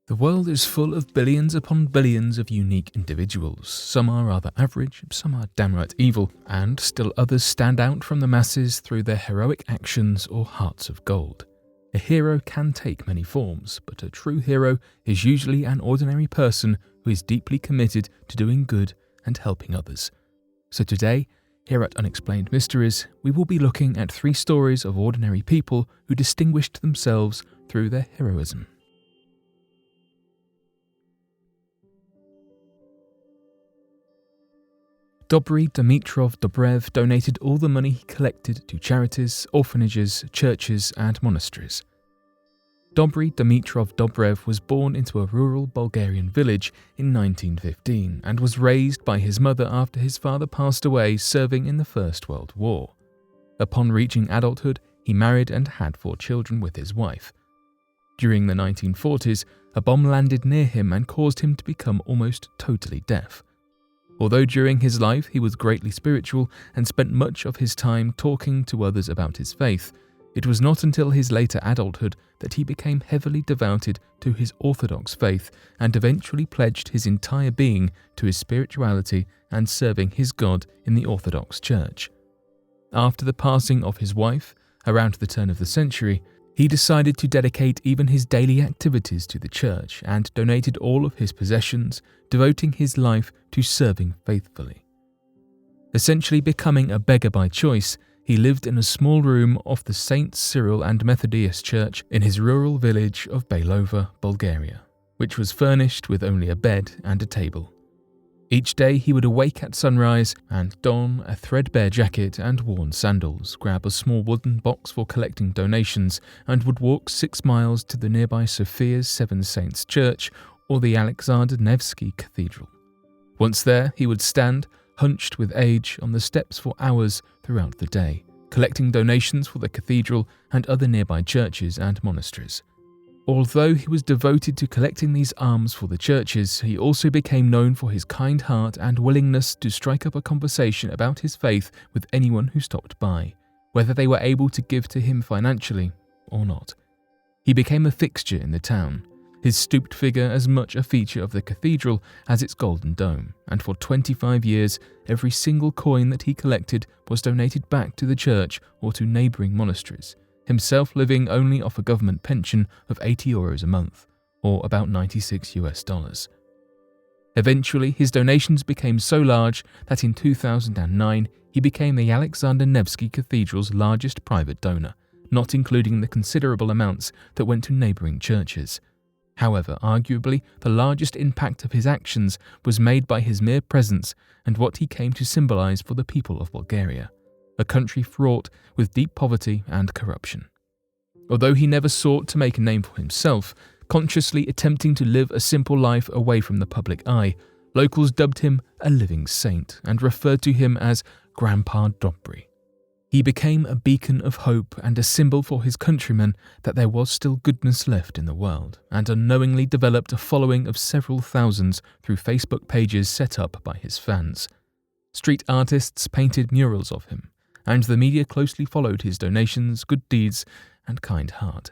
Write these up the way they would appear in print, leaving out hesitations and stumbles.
The world is full of billions upon billions of unique individuals. Some are rather average, some are downright evil, and still others stand out from the masses through their heroic actions or hearts of gold. A hero can take many forms, but a true hero is usually an ordinary person who is deeply committed to doing good and helping others. So today, here at Unexplained Mysteries, we will be looking at 3 stories of ordinary people who distinguished themselves through their heroism. Dobrev Dimitrov Dobrev donated all the money he collected to charities, orphanages, churches, and monasteries. Dobrev Dimitrov Dobrev was born into a rural Bulgarian village in 1915 and was raised by his mother after his father passed away serving in the First World War. Upon reaching adulthood, he married and had 4 children with his wife. During the 1940s, a bomb landed near him and caused him to become almost totally deaf. Although during his life he was greatly spiritual and spent much of his time talking to others about his faith, it was not until his later adulthood that he became heavily devoted to his Orthodox faith and eventually pledged his entire being to his spirituality and serving his God in the Orthodox Church. After the passing of his wife, around the turn of the century, he decided to dedicate even his daily activities to the church and donated all of his possessions, devoting his life to serving faithfully. Essentially becoming a beggar by choice, he lived in a small room of the St. Cyril and Methodius Church in his rural village of Belova, Bulgaria, which was furnished with only a bed and a table. Each day he would awake at sunrise and don a threadbare jacket and worn sandals, grab a small wooden box for collecting donations, and would walk 6 miles to the nearby Sophia's Seven Saints Church or the Alexander Nevsky Cathedral. Once there, he would stand, hunched with age, on the steps for hours throughout the day, collecting donations for the cathedral and other nearby churches and monasteries. Although he was devoted to collecting these alms for the churches, he also became known for his kind heart and willingness to strike up a conversation about his faith with anyone who stopped by, whether they were able to give to him financially or not. He became a fixture in the town, his stooped figure as much a feature of the cathedral as its golden dome, and for 25 years every single coin that he collected was donated back to the church or to neighbouring monasteries, himself living only off a government pension of €80 a month, or about $96. Eventually, his donations became so large that in 2009 he became the Alexander Nevsky Cathedral's largest private donor, not including the considerable amounts that went to neighbouring churches. However, arguably, the largest impact of his actions was made by his mere presence and what he came to symbolise for the people of Bulgaria, a country fraught with deep poverty and corruption. Although he never sought to make a name for himself, consciously attempting to live a simple life away from the public eye, locals dubbed him a living saint and referred to him as Grandpa Dobry. He became a beacon of hope and a symbol for his countrymen that there was still goodness left in the world, and unknowingly developed a following of several thousands through Facebook pages set up by his fans. Street artists painted murals of him, and the media closely followed his donations, good deeds, and kind heart.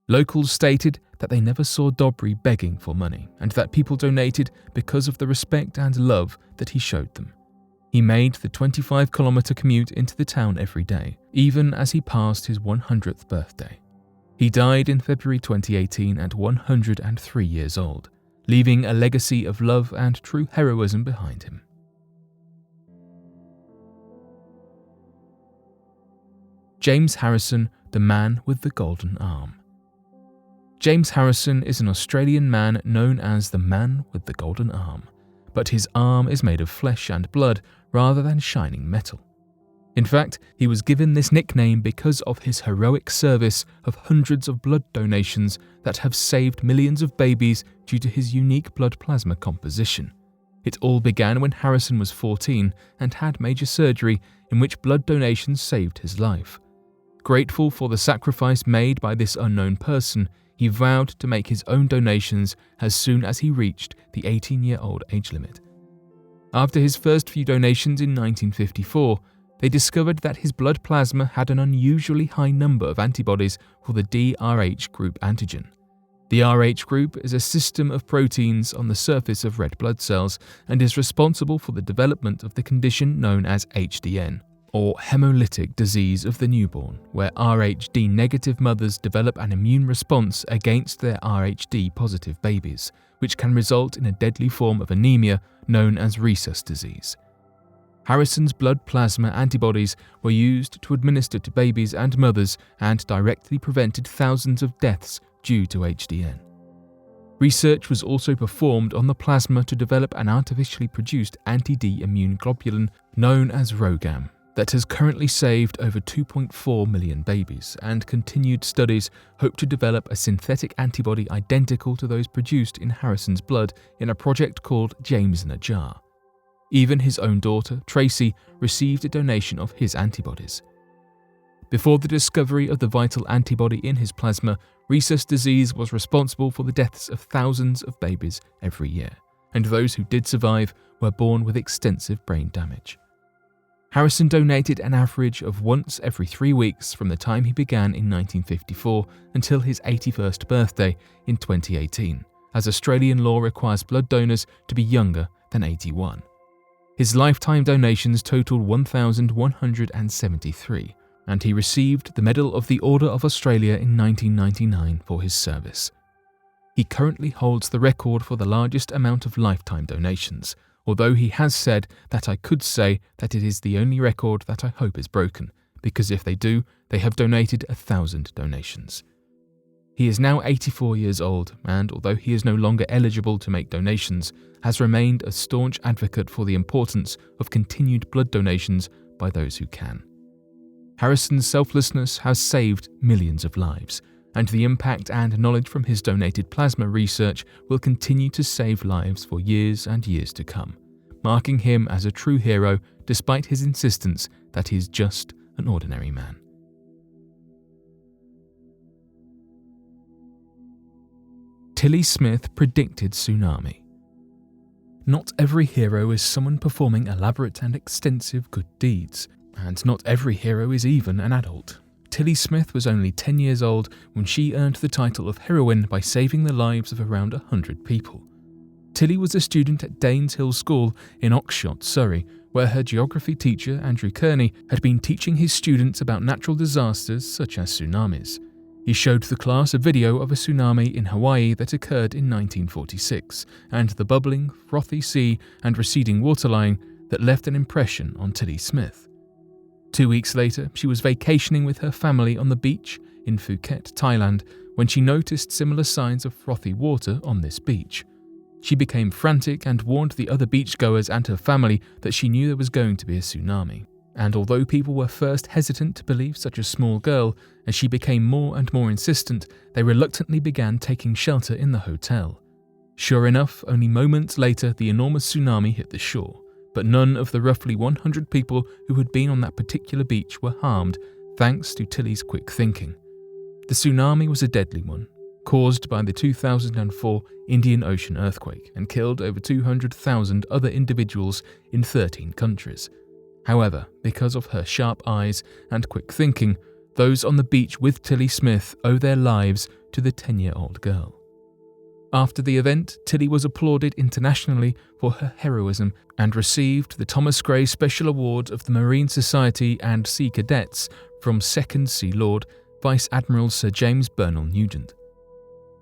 Locals stated that they never saw Dobry begging for money, and that people donated because of the respect and love that he showed them. He made the 25-kilometre commute into the town every day, even as he passed his 100th birthday. He died in February 2018 at 103 years old, leaving a legacy of love and true heroism behind him. James Harrison, the man with the golden arm. James Harrison is an Australian man known as the man with the golden arm, but his arm is made of flesh and blood rather than shining metal. In fact, he was given this nickname because of his heroic service of hundreds of blood donations that have saved millions of babies due to his unique blood plasma composition. It all began when Harrison was 14 and had major surgery in which blood donations saved his life. Grateful for the sacrifice made by this unknown person, he vowed to make his own donations as soon as he reached the 18-year-old age limit. After his first few donations in 1954, they discovered that his blood plasma had an unusually high number of antibodies for the DRH group antigen. The Rh group is a system of proteins on the surface of red blood cells and is responsible for the development of the condition known as HDN, or hemolytic disease of the newborn, where Rhd negative mothers develop an immune response against their Rhd positive babies, which can result in a deadly form of anemia known as rhesus disease. Harrison's blood plasma antibodies were used to administer to babies and mothers and directly prevented thousands of deaths due to HDN. Research was also performed on the plasma to develop an artificially produced anti-D immune globulin known as ROGAM that has currently saved over 2.4 million babies, and continued studies hope to develop a synthetic antibody identical to those produced in Harrison's blood in a project called James in a Jar. Even his own daughter, Tracy, received a donation of his antibodies. Before the discovery of the vital antibody in his plasma, rhesus disease was responsible for the deaths of thousands of babies every year, and those who did survive were born with extensive brain damage. Harrison donated an average of once every 3 weeks from the time he began in 1954 until his 81st birthday in 2018, as Australian law requires blood donors to be younger than 81. His lifetime donations totaled 1,173, and he received the Medal of the Order of Australia in 1999 for his service. He currently holds the record for the largest amount of lifetime donations, although he has said that I could say that it is the only record that I hope is broken, because if they do, they have donated 1,000 donations. He is now 84 years old, and although he is no longer eligible to make donations, has remained a staunch advocate for the importance of continued blood donations by those who can. Harrison's selflessness has saved millions of lives, and the impact and knowledge from his donated plasma research will continue to save lives for years and years to come, marking him as a true hero despite his insistence that he is just an ordinary man. Tilly Smith predicted tsunami. Not every hero is someone performing elaborate and extensive good deeds, and not every hero is even an adult. Tilly Smith was only 10 years old when she earned the title of heroine by saving the lives of around 100 people. Tilly was a student at Danes Hill School in Oxshott, Surrey, where her geography teacher, Andrew Kearney, had been teaching his students about natural disasters such as tsunamis. He showed the class a video of a tsunami in Hawaii that occurred in 1946, and the bubbling, frothy sea and receding waterline that left an impression on Tilly Smith. 2 weeks later, she was vacationing with her family on the beach in Phuket, Thailand, when she noticed similar signs of frothy water on this beach. She became frantic and warned the other beachgoers and her family that she knew there was going to be a tsunami. And although people were first hesitant to believe such a small girl, as she became more and more insistent, they reluctantly began taking shelter in the hotel. Sure enough, only moments later the enormous tsunami hit the shore, but none of the roughly 100 people who had been on that particular beach were harmed, thanks to Tilly's quick thinking. The tsunami was a deadly one, caused by the 2004 Indian Ocean earthquake, and killed over 200,000 other individuals in 13 countries. However, because of her sharp eyes and quick thinking, those on the beach with Tilly Smith owe their lives to the 10-year-old girl. After the event, Tilly was applauded internationally for her heroism and received the Thomas Gray Special Award of the Marine Society and Sea Cadets from 2nd Sea Lord Vice Admiral Sir James Bernal Nugent.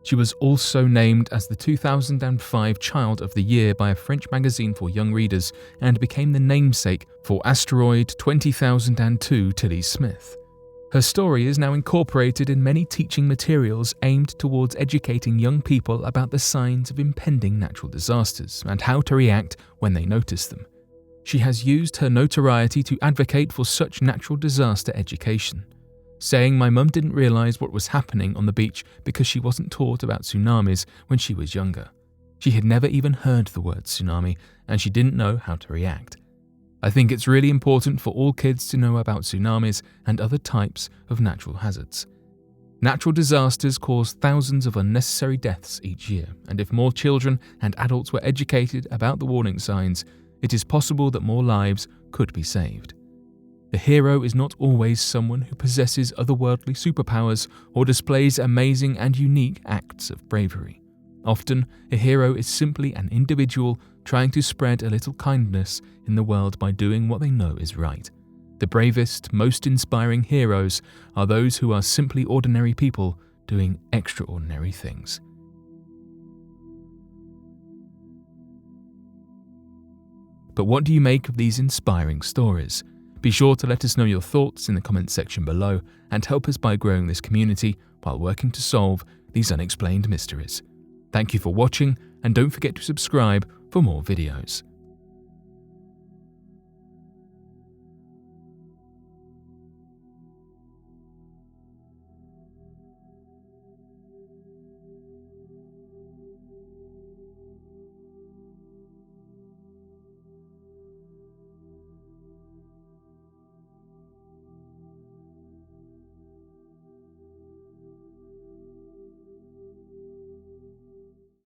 She was also named as the 2005 Child of the Year by a French magazine for young readers and became the namesake for asteroid 20002 Tilly Smith. Her story is now incorporated in many teaching materials aimed towards educating young people about the signs of impending natural disasters and how to react when they notice them. She has used her notoriety to advocate for such natural disaster education, saying, "My mum didn't realise what was happening on the beach because she wasn't taught about tsunamis when she was younger. She had never even heard the word tsunami, and she didn't know how to react. I think it's really important for all kids to know about tsunamis and other types of natural hazards. Natural disasters cause thousands of unnecessary deaths each year, and if more children and adults were educated about the warning signs, it is possible that more lives could be saved. The hero is not always someone who possesses otherworldly superpowers or displays amazing and unique acts of bravery. Often, a hero is simply an individual trying to spread a little kindness in the world by doing what they know is right. The bravest, most inspiring heroes are those who are simply ordinary people doing extraordinary things. But what do you make of these inspiring stories? Be sure to let us know your thoughts in the comments section below and help us by growing this community while working to solve these unexplained mysteries. Thank you for watching, and don't forget to subscribe for more videos.